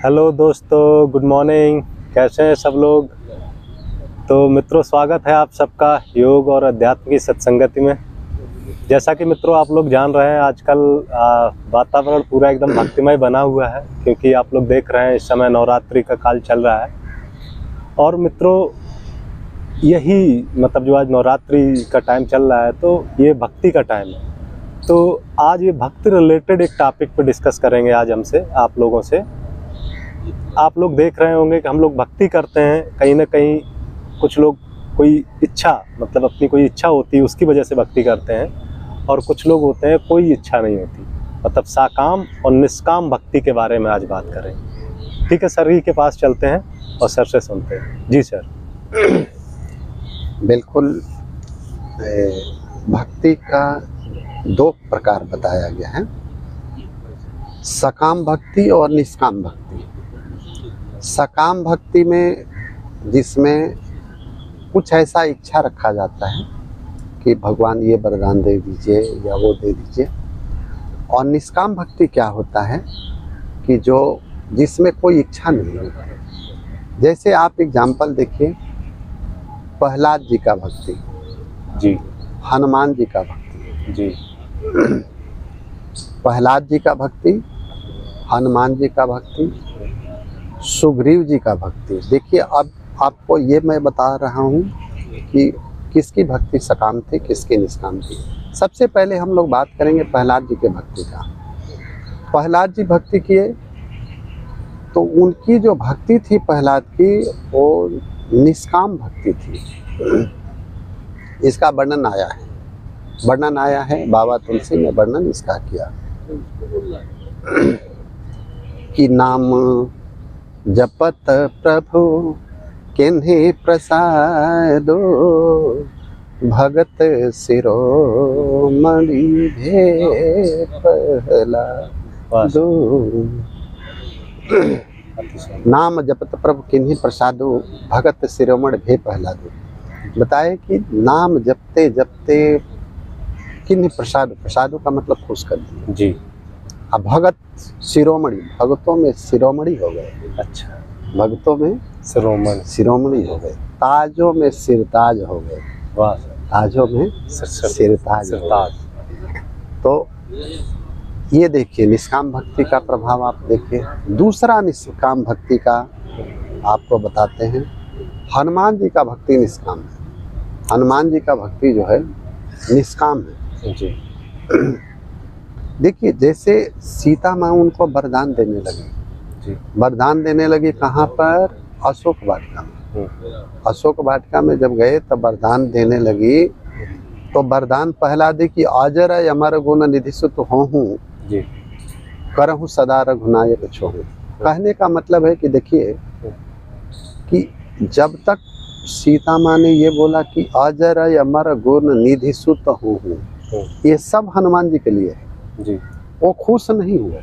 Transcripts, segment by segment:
Hello दोस्तों, good morning. कैसे हैं सब लोग? तो मित्रों, स्वागत है आप सबका योग और अध्यात्म की सत्संगति में। जैसा कि मित्रों आप लोग जान रहे हैं, आजकल वातावरण पूरा एकदम भक्तिमय बना हुआ है, क्योंकि आप लोग देख रहे हैं इस समय नवरात्रि का काल चल रहा है। और मित्रों, यही मतलब जो आज नवरात्रि का टाइम चल रहा है, तो ये भक्ति का टाइम है। तो आज ये भक्ति रिलेटेड एक टॉपिक पर डिस्कस करेंगे आज हमसे, आप लोगों से। आप लोग देख रहे होंगे कि हम लोग भक्ति करते हैं, कहीं ना कहीं कुछ लोग कोई इच्छा, मतलब अपनी कोई इच्छा होती है उसकी वजह से भक्ति करते हैं, और कुछ लोग होते हैं कोई इच्छा नहीं होती, मतलब साकाम और निष्काम भक्ति के बारे में आज बात करें। ठीक है सर, जी के पास चलते हैं और सर से सुनते हैं। जी सर। बिल्कुल। भक्ति का दो प्रकार बताया गया है, सकाम भक्ति और निष्काम भक्ति। सकाम भक्ति में जिसमें कुछ ऐसा इच्छा रखा जाता है कि भगवान ये वरदान दे दीजिए या वो दे दीजिए। और निष्काम भक्ति क्या होता है कि जो जिसमें कोई इच्छा नहीं होती। जैसे आप एग्जाम्पल देखिए, प्रहलाद जी का भक्ति जी, हनुमान जी का भक्ति जी, प्रहलाद जी का भक्ति, हनुमान जी का भक्ति, सुग्रीव जी का भक्ति। देखिए, अब आपको ये मैं बता रहा हूँ कि किसकी भक्ति सकाम थी, किसकी निष्काम थी। सबसे पहले हम लोग बात करेंगे प्रहलाद जी के भक्ति का। प्रहलाद जी भक्ति किए तो उनकी जो भक्ति थी प्रहलाद की, वो निष्काम भक्ति थी। इसका वर्णन आया है बाबा तुलसी ने वर्णन इसका किया कि नाम जपत प्रभु किन्हीं प्रसादो, भगत शिरोमणि भे प्रहलादो। नाम जपत प्रभु किन्हीं प्रसादो, भगत शिरोमणि भे प्रहलादो। बताए कि नाम जपते जपते किन्हीं प्रसादों का मतलब खुश कर दिया जी। अब भगत शिरोमणि, भगतों में शिरोमणि हो गए। अच्छा, भगतों में शिरोमणि हो गए। ताजों में सिरताज हो गए। वाह। ताजों में सिरताज। तो ये देखिए निष्काम भक्ति का प्रभाव आप देखिए। दूसरा निष्काम भक्ति का आपको बताते हैं, हनुमान जी का भक्ति निष्काम है। हनुमान जी का भक्ति जो है निष्काम है जी। देखिए, जैसे सीता माँ उनको वरदान देने लगी जी। वरदान देने लगी कहाँ पर? अशोक वाटिका में। अशोक वाटिका में जब गए तब वरदान देने लगी, तो वरदान पहला दी कि अजर अमर गुण निधि सुत होहूं, करहूं सदा रघुनायक छोहूं। कहने का मतलब है कि देखिए कि जब तक सीता माँ ने ये बोला कि अजर अमर गुण निधि सुत होहूं, ये सब हनुमान जी के लिए है जी। वो खुश नहीं हुए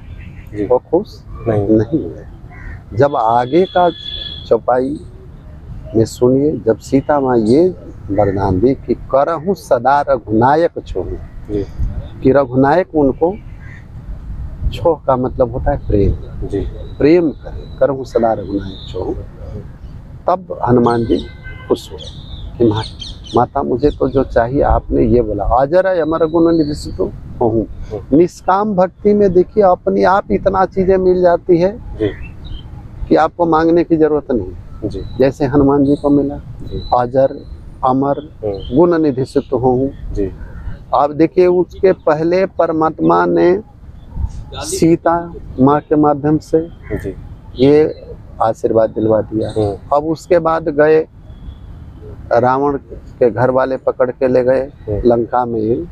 जी। वो खुश नहीं हुए। जब आगे का चौपाई में सुनिए, जब सीता माँ ये वरदान दी कि करहूं सदा रघुनायक छोहूं, कि रघुनायक उनको, छोह का मतलब होता है प्रेम जी। प्रेम करहूं सदा रघुनायक छोहूं, तब हनुमान जी खुश हुए कि माता मुझे तो जो चाहिए आपने ये बोला, अजर अमर गुण निधि सुत होहूं। निष्काम भक्ति में देखिए अपनी आप इतना चीजें मिल जाती है जी। कि आपको मांगने की जरूरत नहीं जी। जैसे हनुमान जी को मिला अजर अमर गुण निधि सुत होहूं जी। आप देखिए उसके पहले परमात्मा ने सीता माँ के माध्यम से जी। ये आशीर्वाद दिलवा दिया। अब उसके बाद गए, रावण के घर वाले पकड़ के ले गए लंका में।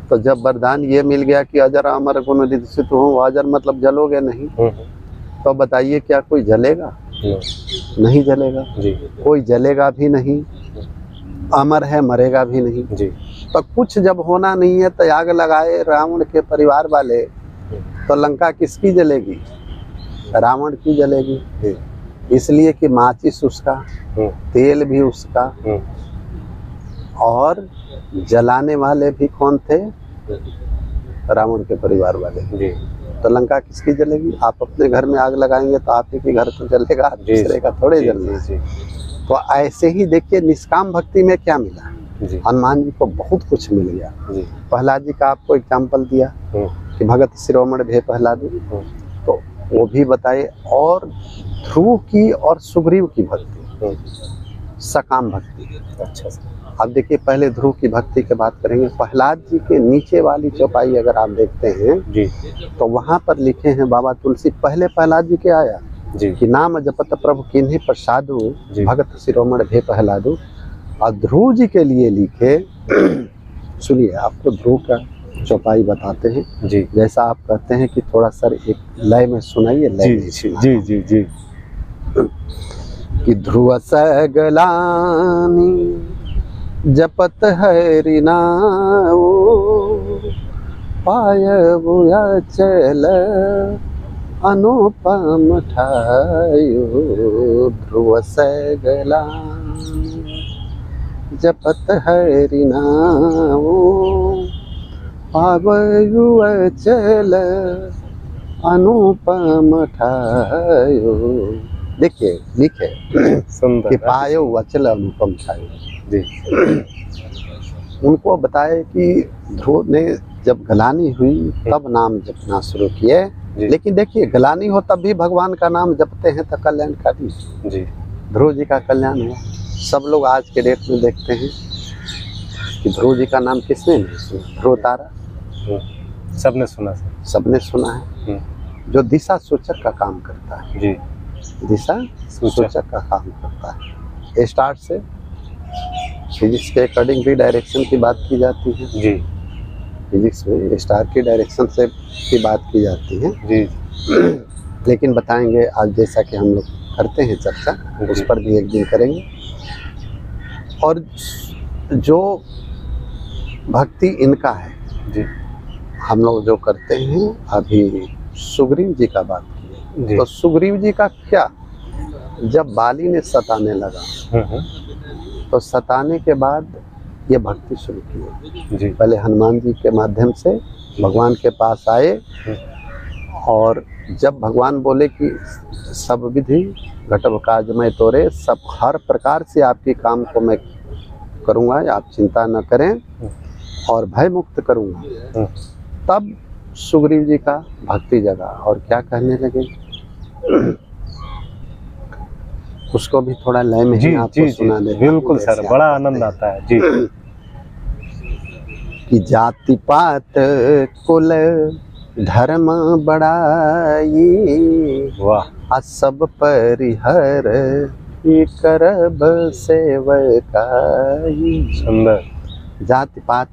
तो जब वरदान ये मिल गया कि अजर अमर गुण निधि सुत होहूं, अजर मतलब जलोगे नहीं, तो बताइए क्या कोई जलेगा? नहीं जलेगा जी। कोई जलेगा भी नहीं, अमर है मरेगा भी नहीं जी। तो कुछ जब होना नहीं है तो आग लगाए रावण के परिवार वाले, तो लंका किसकी जलेगी? रावण की जलेगी। इसलिए कि माचिस उसका, तेल भी उसका, और जलाने वाले भी कौन थे? रावण के परिवार वाले जी। तो लंका किसकी जलेगी? आप अपने घर में आग लगाएंगे तो आप ही के घर तो जलेगा, दूसरे का थोड़े जलना है। तो ऐसे ही देखिए निष्काम भक्ति में क्या मिला, हनुमान जी को बहुत कुछ मिल गया। प्रहलाद जी का आपको एग्जाम्पल दिया कि भगत शिरोमणि भय प्रहलाद, तो वो भी बताए। और ध्रुव की और सुग्रीव की भक्ति, सकाम भक्ति। अच्छा, अब देखिए पहले ध्रुव की भक्ति की बात करेंगे। प्रहलाद जी के नीचे वाली चौपाई अगर आप देखते हैं तो वहाँ पर लिखे हैं बाबा तुलसी, पहले प्रहलाद जी के आया कि नाम जपत प्रभु किन्हीं प्रसादु भगत शिरोमणि भय प्रहलादु। और ध्रुव जी के लिए लिखे, सुनिए आपको ध्रुव का चौपाई बताते हैं जी। जैसा आप कहते हैं कि थोड़ा सर एक लय में सुनाइए, लय में जी जी जी कि ध्रुव सगलानी जपत हरि नाउ पायबु अचल अनुपम ठायो। ध्रुव सगलानी जपत हरि नाउ पायबु अचल अनुपम ठायो। देखिए लिखे कि पायो अचल अनुपम ठायो जी। उनको बताए कि ध्रुव ने जब गलानी हुई तब नाम जपना शुरू किए, लेकिन देखिए गलानी हो तब भी भगवान का नाम जपते हैं तो कल्याणकारी जी। ध्रुव जी का कल्याण हुआ। सब लोग आज के डेट में देखते हैं कि ध्रुव जी का नाम किसने नहीं सुना? ध्रुव तारा सबने सुना, सबने सुना है, जो दिशा सूचक का काम करता है जी। दिशा सूचक का काम करता है। स्टार्ट से फिजिक्स के अकॉर्डिंग भी डायरेक्शन की बात की जाती है जी। फिजिक्स में स्टार की डायरेक्शन से की बात की जाती है जी। लेकिन बताएंगे आज, जैसा कि हम लोग करते हैं चर्चा, उस पर भी एक दिन करेंगे। और जो भक्ति इनका है जी, हम लोग जो करते हैं। अभी सुग्रीव जी का बात किए, तो सुग्रीव जी का क्या, जब बाली ने सताने लगा तो सताने के बाद ये भक्ति शुरू की। पहले हनुमान जी के माध्यम से भगवान के पास आए, और जब भगवान बोले कि सब विधि घटव काज मैं तोरे, सब हर प्रकार से आपके काम को मैं करूँगा, आप चिंता न करें, और भय मुक्त करूँगा, तब सुग्रीव जी का भक्ति जगा और क्या कहने लगे। उसको भी थोड़ा लय में ही आपको सुना दे। बिल्कुल सर, बड़ा आनंद आता है जी। कि जाति पात कुल धर्म बड़ाई, वाह, सब परिहर करब सेवकाई। सुंदर। जाति पात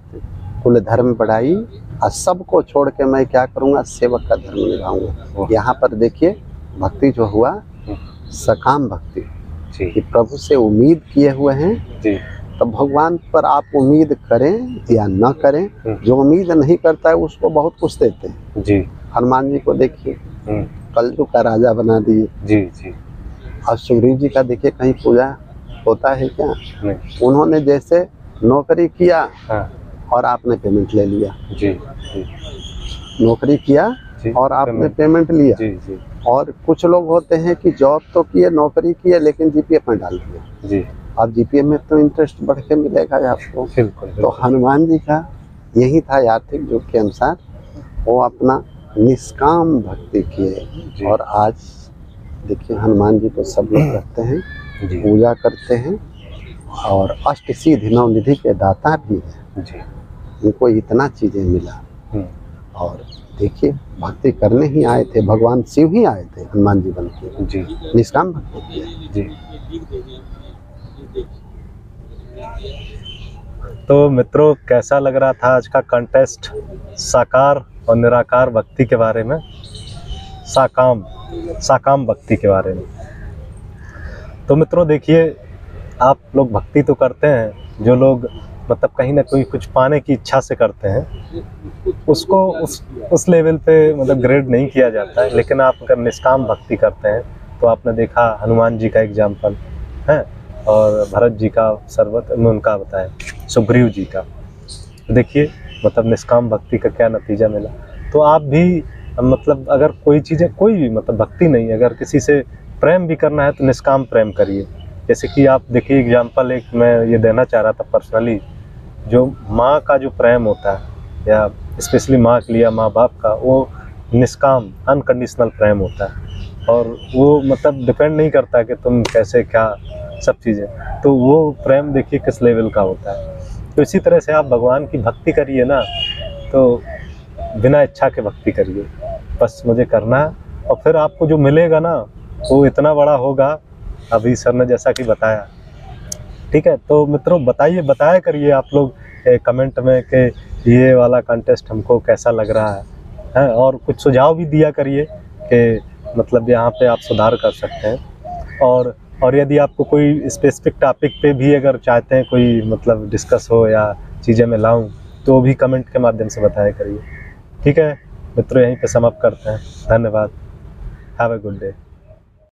कुल धर्म बढ़ाई, और सबको छोड़ के मैं क्या करूँगा, सेवक का धर्म निभाऊंगा। यहाँ पर देखिए भक्ति जो हुआ सकाम भक्ति, कि प्रभु से उम्मीद किए हुए हैं जी। तो भगवान पर आप उम्मीद करें या न करें, जो उम्मीद नहीं करता है उसको बहुत कुछ देते हैं जी। हनुमान जी को देखिए, कलयुग का राजा बना दिए जी जी। और सुग्रीव जी का देखिए कहीं पूजा होता है क्या? नहीं। उन्होंने जैसे नौकरी किया और आपने पेमेंट ले लिया जी, जी। नौकरी किया जी, और आपने पेमेंट लिया जी, जी। और कुछ लोग होते हैं कि जॉब तो किए, नौकरी किए, लेकिन जीपीएफ में डाल दिया जी। अब जीपीएफ में तो इंटरेस्ट बढ़ के मिलेगा आपको। तो हनुमान जी का यही था, आर्थिक युग के अनुसार वो अपना निष्काम भक्ति किए। और आज देखिए हनुमान जी को सब लोग करते हैं, पूजा करते हैं, और अष्ट सिद्धि नौ निधि के दाता भी हैं जी। उनको इतना चीजें मिला। और देखिए भक्ति करने ही आए थे, भगवान शिव ही आए थे हनुमान जी बन के जी, निष्काम भक्ति किए जी। तो मित्रों, कैसा लग रहा था आज का कंटेस्ट साकार और निराकार भक्ति के बारे में, साकाम भक्ति के बारे में। तो मित्रों देखिए, आप लोग भक्ति तो करते हैं, जो लोग मतलब कहीं ना कहीं कुछ पाने की इच्छा से करते हैं, उसको उस लेवल पे मतलब ग्रेड नहीं किया जाता है। लेकिन आप अगर निष्काम भक्ति करते हैं, तो आपने देखा हनुमान जी का एग्जाम्पल है, और भरत जी का सर्वत में उनका बताया, सुग्रीव जी का। देखिए मतलब निष्काम भक्ति का क्या नतीजा मिला। तो आप भी मतलब अगर कोई चीज़ें, कोई भी मतलब भक्ति नहीं, अगर किसी से प्रेम भी करना है तो निष्काम प्रेम करिए। जैसे कि आप देखिए एग्जाम्पल एक मैं ये देना चाह रहा था पर्सनली, जो माँ का जो प्रेम होता है या स्पेशली माँ के लिए, माँ बाप का, वो निष्काम अनकंडीशनल प्रेम होता है और वो मतलब डिपेंड नहीं करता कि तुम कैसे क्या सब चीज़ें, तो वो प्रेम देखिए किस लेवल का होता है। तो इसी तरह से आप भगवान की भक्ति करिए ना, तो बिना इच्छा के भक्ति करिए, बस मुझे करना है और फिर आपको जो मिलेगा ना वो इतना बड़ा होगा, अभी सर ने जैसा कि बताया। ठीक है, तो मित्रों बताया करिए आप लोग कमेंट में कि ये वाला कंटेस्ट हमको कैसा लग रहा है, और कुछ सुझाव भी दिया करिए कि मतलब यहाँ पे आप सुधार कर सकते हैं। और यदि आपको कोई स्पेसिफिक टॉपिक पे भी अगर चाहते हैं कोई मतलब डिस्कस हो या चीज़ें मैं लाऊं, तो भी कमेंट के माध्यम से बताया करिए। ठीक है मित्रों, यहीं पे समाप्त करते हैं। धन्यवाद। Have a good day.